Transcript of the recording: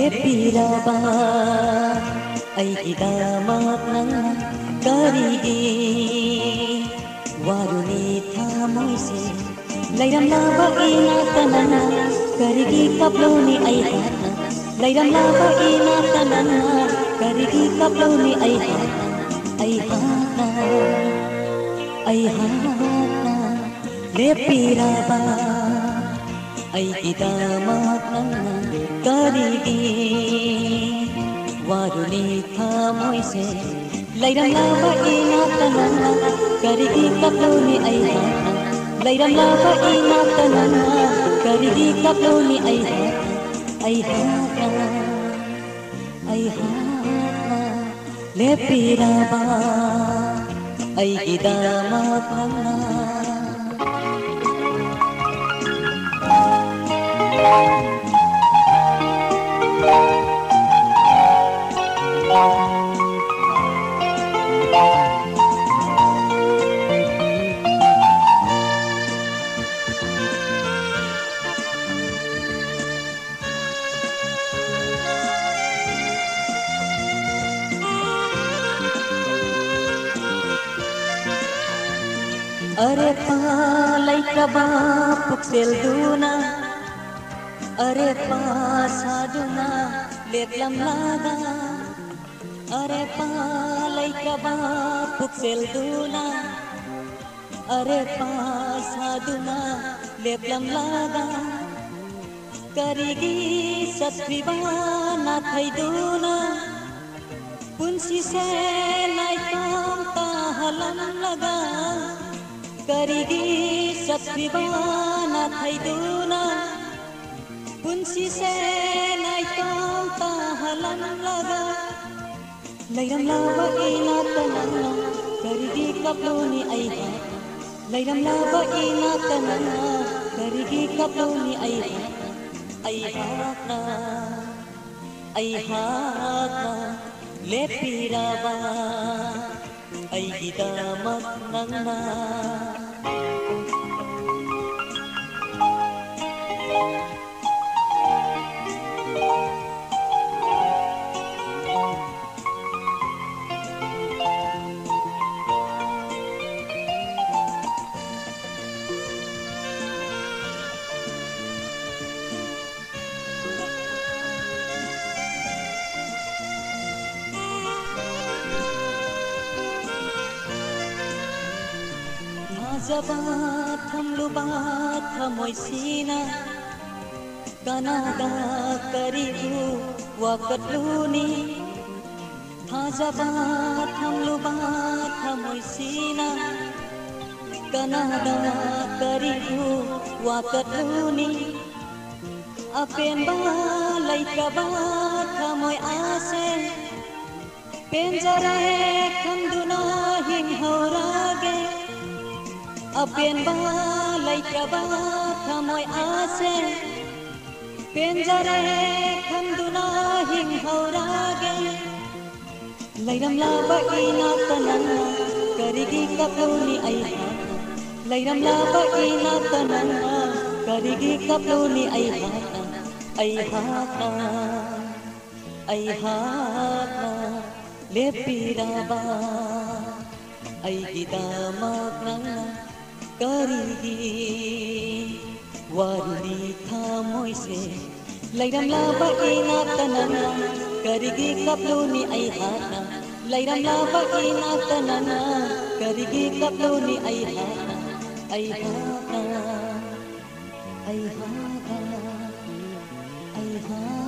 Leppiraba aigidamak nang karigi waruni thamoise lairamlaba inatanana karigi kaploni aihana lairamlaba inatanana karigi kaploni aihana aihana leppiraba aigidamak nang karigi waruni thamoise lairamlaba inatanana karigi kaploni aihana lairamlaba inatanana karigi kaploni aihana aihana leppiraba aigidamak nang Are palai kaba puksel duna Are pa saduna letlam laga Are palai kaba puksel duna Are pa saduna letlam laga Karigi satvibana thaiduna punsi se nai kam ta halam laga Karigi satvibana thaiduna punsi se nai kam ta halam laga lairamlaba inatanana karigi kaploni aiha lairamlaba inatanana karigi kaploni aihana aihana leppiraba aigidamak nang Jabat hamlubat hamoisina kanada karibu wakatluni Jabat hamlubat hamoisina kanada karibu wakatluni apen balai kabat hamoy ase penjare khanduna hing haurage apen balai kabat hamoy ase penjare khanduna hing haurage lairamlaba inatanana karigi kaploni aihana lairamlaba inatanana karigi kaploni aihana aihana leppiraba aigidamak nang karigi waruni thamoise lairamlaba inatanana karigi kaploni aihana lairamlaba inatanana karigi kaploni aihana aihana aihana aihana